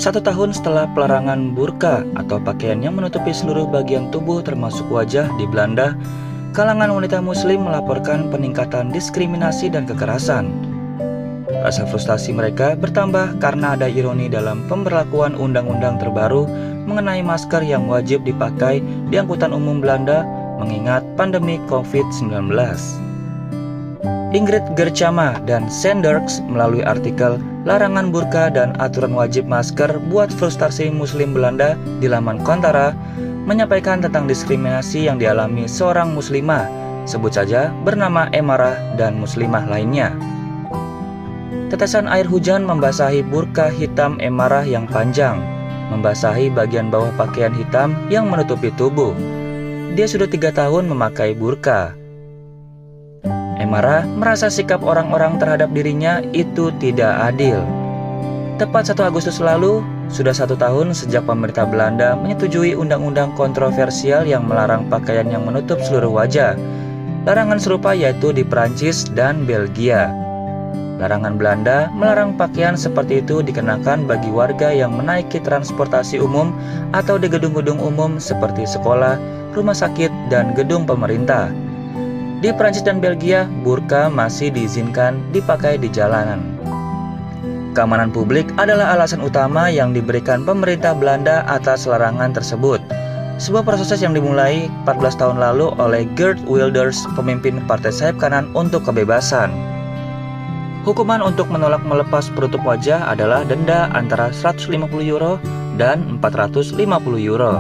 1 tahun setelah pelarangan burka atau pakaian yang menutupi seluruh bagian tubuh termasuk wajah di Belanda, kalangan wanita muslim melaporkan peningkatan diskriminasi dan kekerasan. Rasa frustasi mereka bertambah karena ada ironi dalam pemberlakuan undang-undang terbaru mengenai masker yang wajib dipakai di angkutan umum Belanda mengingat pandemi COVID-19. Ingrid Gerchama dan Sanders melalui artikel Larangan Burka dan Aturan Wajib Masker Buat Frustasi Muslim Belanda di laman Kontara menyampaikan tentang diskriminasi yang dialami seorang muslimah, sebut saja bernama Emarah dan muslimah lainnya. Tetesan air hujan membasahi burka hitam Emarah yang panjang, membasahi bagian bawah pakaian hitam yang menutupi tubuh. Dia sudah 3 tahun memakai burka. Emarah merasa sikap orang-orang terhadap dirinya itu tidak adil. Tepat 1 Agustus lalu, sudah 1 tahun sejak pemerintah Belanda menyetujui undang-undang kontroversial yang melarang pakaian yang menutup seluruh wajah. Larangan serupa yaitu di Prancis dan Belgia. Larangan Belanda melarang pakaian seperti itu dikenakan bagi warga yang menaiki transportasi umum atau di gedung-gedung umum seperti sekolah, rumah sakit, dan gedung pemerintah. Di Prancis dan Belgia, burka masih diizinkan dipakai di jalanan. Keamanan publik adalah alasan utama yang diberikan pemerintah Belanda atas larangan tersebut. Sebuah proses yang dimulai 14 tahun lalu oleh Geert Wilders, pemimpin Partai Sayap Kanan untuk Kebebasan. Hukuman untuk menolak melepas penutup wajah adalah denda antara 150 euro dan 450 euro.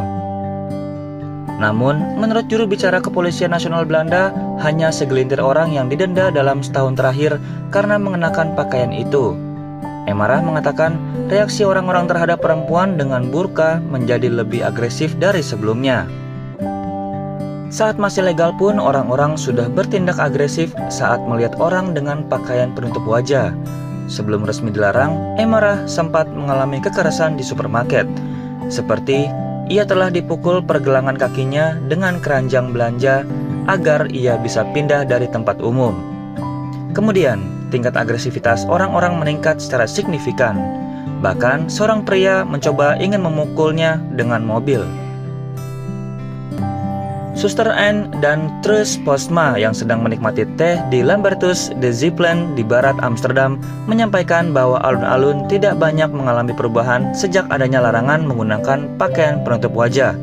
Namun, menurut juru bicara Kepolisian Nasional Belanda, hanya segelintir orang yang didenda dalam setahun terakhir karena mengenakan pakaian itu. Emarah mengatakan reaksi orang-orang terhadap perempuan dengan burka menjadi lebih agresif dari sebelumnya. Saat masih legal pun orang-orang sudah bertindak agresif saat melihat orang dengan pakaian penutup wajah. Sebelum resmi dilarang, Emarah sempat mengalami kekerasan di supermarket. Seperti ia telah dipukul pergelangan kakinya dengan keranjang belanja agar ia bisa pindah dari tempat umum. Kemudian, tingkat agresivitas orang-orang meningkat secara signifikan. Bahkan, seorang pria mencoba ingin memukulnya dengan mobil. Suster Anne dan Truus Postma yang sedang menikmati teh di Lambertus de Zeppelin di barat Amsterdam menyampaikan bahwa alun-alun tidak banyak mengalami perubahan sejak adanya larangan menggunakan pakaian penutup wajah.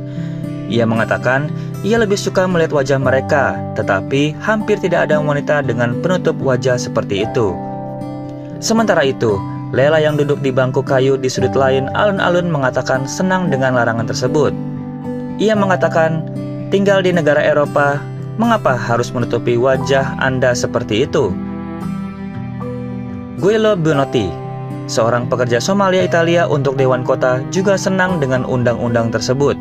Ia mengatakan ia lebih suka melihat wajah mereka, tetapi hampir tidak ada wanita dengan penutup wajah seperti itu. Sementara itu, Lela yang duduk di bangku kayu di sudut lain alun-alun mengatakan senang dengan larangan tersebut. Ia mengatakan, tinggal di negara Eropa, mengapa harus menutupi wajah Anda seperti itu? Guilo Bunotti, seorang pekerja Somalia Italia untuk Dewan Kota, juga senang dengan undang-undang tersebut.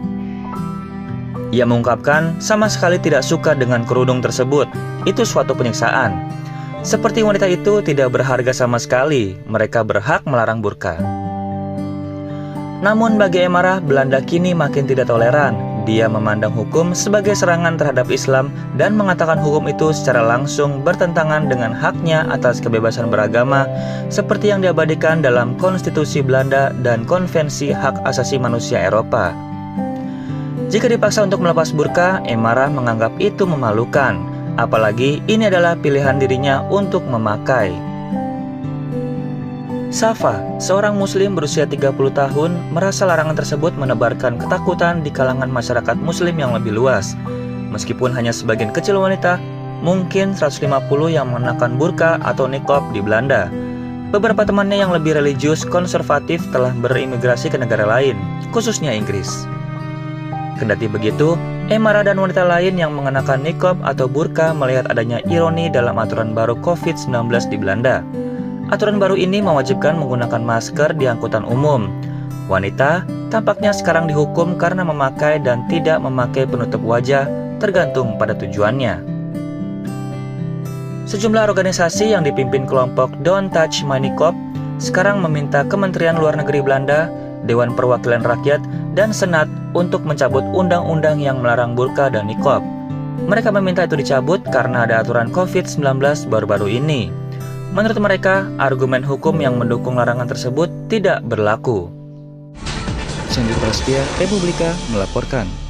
Ia mengungkapkan sama sekali tidak suka dengan kerudung tersebut, itu suatu penyiksaan. Seperti wanita itu tidak berharga sama sekali, mereka berhak melarang burka. Namun bagi Emarah, Belanda kini makin tidak toleran. Dia memandang hukum sebagai serangan terhadap Islam dan mengatakan hukum itu secara langsung bertentangan dengan haknya atas kebebasan beragama seperti yang diabadikan dalam Konstitusi Belanda dan Konvensi Hak Asasi Manusia Eropa. Jika dipaksa untuk melepas burka, Emarah menganggap itu memalukan, apalagi ini adalah pilihan dirinya untuk memakai. Safa, seorang muslim berusia 30 tahun, merasa larangan tersebut menebarkan ketakutan di kalangan masyarakat muslim yang lebih luas. Meskipun hanya sebagian kecil wanita, mungkin 150 yang mengenakan burka atau niqab di Belanda. Beberapa temannya yang lebih religius konservatif telah berimigrasi ke negara lain, khususnya Inggris. Kendati begitu, Emarah dan wanita lain yang mengenakan niqab atau burka melihat adanya ironi dalam aturan baru COVID-19 di Belanda. Aturan baru ini mewajibkan menggunakan masker di angkutan umum. Wanita tampaknya sekarang dihukum karena memakai dan tidak memakai penutup wajah, tergantung pada tujuannya. Sejumlah organisasi yang dipimpin kelompok Don't Touch My Niqab sekarang meminta Kementerian Luar Negeri Belanda, Dewan Perwakilan Rakyat, dan Senat untuk mencabut undang-undang yang melarang burka dan niqab. Mereka meminta itu dicabut karena ada aturan COVID-19 baru-baru ini. Menurut mereka, argumen hukum yang mendukung larangan tersebut tidak berlaku. Sandy Prastia, Republika melaporkan.